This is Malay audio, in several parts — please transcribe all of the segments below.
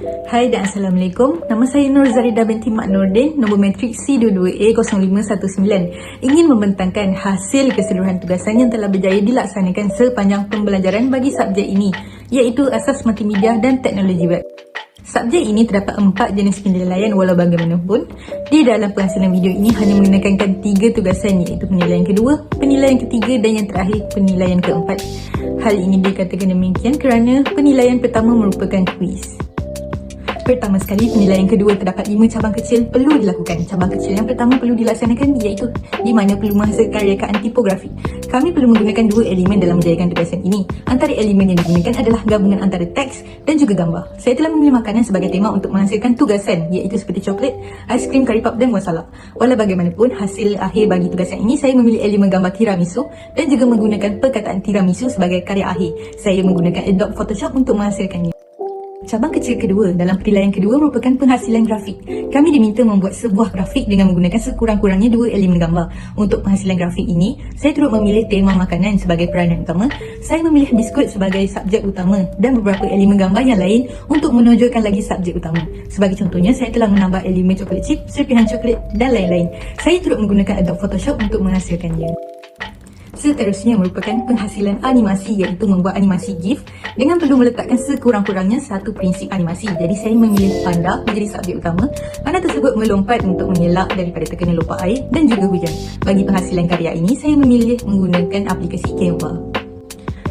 Hai dan Assalamualaikum. Nama saya Nur Zarida binti Mak Nordin, nombor matrik C22A0519. Ingin membentangkan hasil keseluruhan tugasan yang telah berjaya dilaksanakan sepanjang pembelajaran bagi subjek ini, iaitu Asas Multimedia dan Teknologi Web. Subjek ini terdapat 4 jenis penilaian walau bagaimanapun. Di dalam penghasilan video ini hanya menggunakan 3 tugasan, iaitu penilaian kedua, penilaian ketiga dan yang terakhir penilaian keempat. Hal ini dikatakan demikian kerana penilaian pertama merupakan kuis. Pertama sekali, penilaian kedua terdapat 5 cabang kecil perlu dilakukan. Cabang kecil yang pertama perlu dilaksanakan iaitu di mana perlu menghasilkan rekaan tipografi. Kami perlu menggunakan 2 elemen dalam menjayakan tugasan ini. Antara elemen yang digunakan adalah gabungan antara teks dan juga gambar. Saya telah memilih makanan sebagai tema untuk menghasilkan tugasan, iaitu seperti coklat, aiskrim, kari pap dan buah salak. Walau bagaimanapun, hasil akhir bagi tugasan ini saya memilih elemen gambar tiramisu dan juga menggunakan perkataan tiramisu sebagai karya akhir. Saya menggunakan Adobe Photoshop untuk menghasilkannya. Cabang kecil kedua dalam penilaian kedua merupakan penghasilan grafik. Kami diminta membuat sebuah grafik dengan menggunakan sekurang-kurangnya 2 elemen gambar. Untuk penghasilan grafik ini, saya turut memilih tema makanan sebagai peranan utama. Saya memilih biskut sebagai subjek utama dan beberapa elemen gambar yang lain untuk menonjolkan lagi subjek utama. Sebagai contohnya, saya telah menambah elemen coklat chip, serpihan coklat dan lain-lain. Saya turut menggunakan Adobe Photoshop untuk menghasilkannya. Seterusnya merupakan penghasilan animasi, iaitu membuat animasi GIF dengan perlu meletakkan sekurang-kurangnya 1 prinsip animasi. Jadi saya memilih panda menjadi subjek utama. Panda tersebut melompat untuk mengelak daripada terkena lupa air dan juga hujan. Bagi penghasilan karya ini, saya memilih menggunakan aplikasi Canva.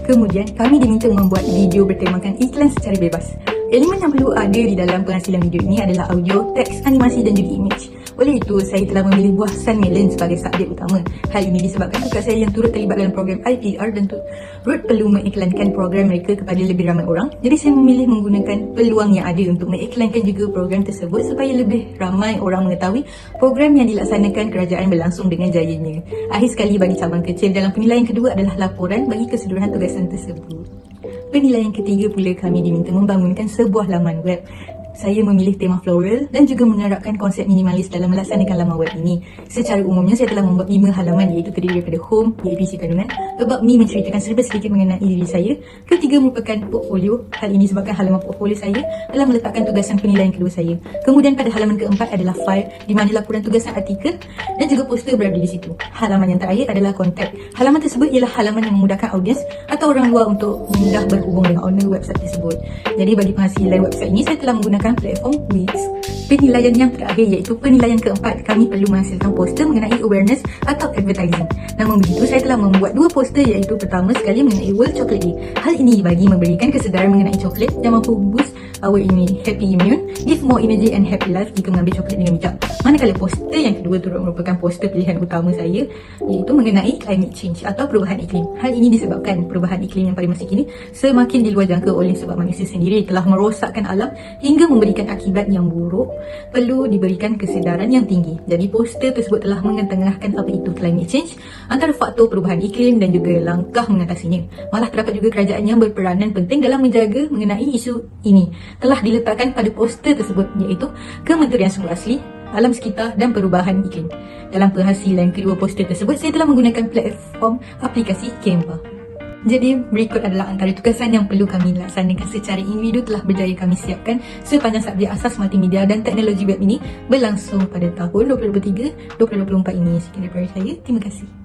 Kemudian, kami diminta membuat video bertemakan iklan secara bebas. Elemen yang perlu ada di dalam penghasilan video ini adalah audio, teks, animasi dan juga image. Oleh itu, saya telah memilih buah Sunmelon sebagai subjek utama. Hal ini disebabkan tugas saya yang turut terlibat dalam program IPR dan turut perlu mengiklankan program mereka kepada lebih ramai orang. Jadi saya memilih menggunakan peluang yang ada untuk mengiklankan juga program tersebut supaya lebih ramai orang mengetahui program yang dilaksanakan kerajaan berlangsung dengan jayanya. Akhir sekali, bagi cabang kecil dalam penilaian kedua adalah laporan bagi keseluruhan tugasan tersebut. Penilaian ketiga pula, kami diminta membangunkan sebuah laman web. Saya memilih tema floral dan juga menerapkan konsep minimalis dalam melaksanakan laman web ini. Secara umumnya, saya telah membuat 5 halaman, iaitu terdiri daripada home, iaitu isi kandungan. Bab ni menceritakan serba sedikit mengenai diri saya. Ketiga merupakan portfolio. Hal ini sebabkan halaman portfolio saya telah meletakkan tugasan penilaian kedua saya. Kemudian pada halaman keempat adalah file, di mana laporan tugasan artikel dan juga poster berada di situ. Halaman yang terakhir adalah kontak. Halaman tersebut ialah halaman yang memudahkan audiens atau orang luar untuk mudah berhubung dengan owner website tersebut. Jadi bagi penghasilan website ini, saya telah menggunakan platform Wix. Penilaian yang terakhir, iaitu penilaian keempat, kami perlu menghasilkan poster mengenai awareness atau advertising. Namun begitu, saya telah membuat 2 poster, iaitu pertama sekali mengenai World Chocolate Day. Hal ini bagi memberikan kesedaran mengenai coklat yang mampu boost our happy immune, give more energy and happy life jika mengambil coklat dengan bijak. Manakala poster yang kedua turut merupakan poster pilihan utama saya, iaitu mengenai climate change atau perubahan iklim. Hal ini disebabkan perubahan iklim yang pada masa kini semakin di luar jangka oleh sebab manusia sendiri telah merosakkan alam hingga memberikan akibat yang buruk. Perlu diberikan kesedaran yang tinggi. Jadi poster tersebut telah mengetengahkan apa itu climate change, antara faktor perubahan iklim dan juga langkah mengatasinya. Malah terdapat juga kerajaan yang berperanan penting dalam menjaga mengenai isu ini. Telah diletakkan pada poster tersebut, iaitu Kementerian Sumber Asli, Alam Sekitar dan Perubahan Iklim. Dalam penghasilan kedua poster tersebut, saya telah menggunakan platform aplikasi Canva. Jadi berikut adalah antara tugasan yang perlu kami laksanakan secara individu telah berjaya kami siapkan sepanjang subjek Asas Multimedia dan Teknologi Web ini berlangsung pada tahun 2023-2024 ini. Sekian daripada saya. Terima kasih.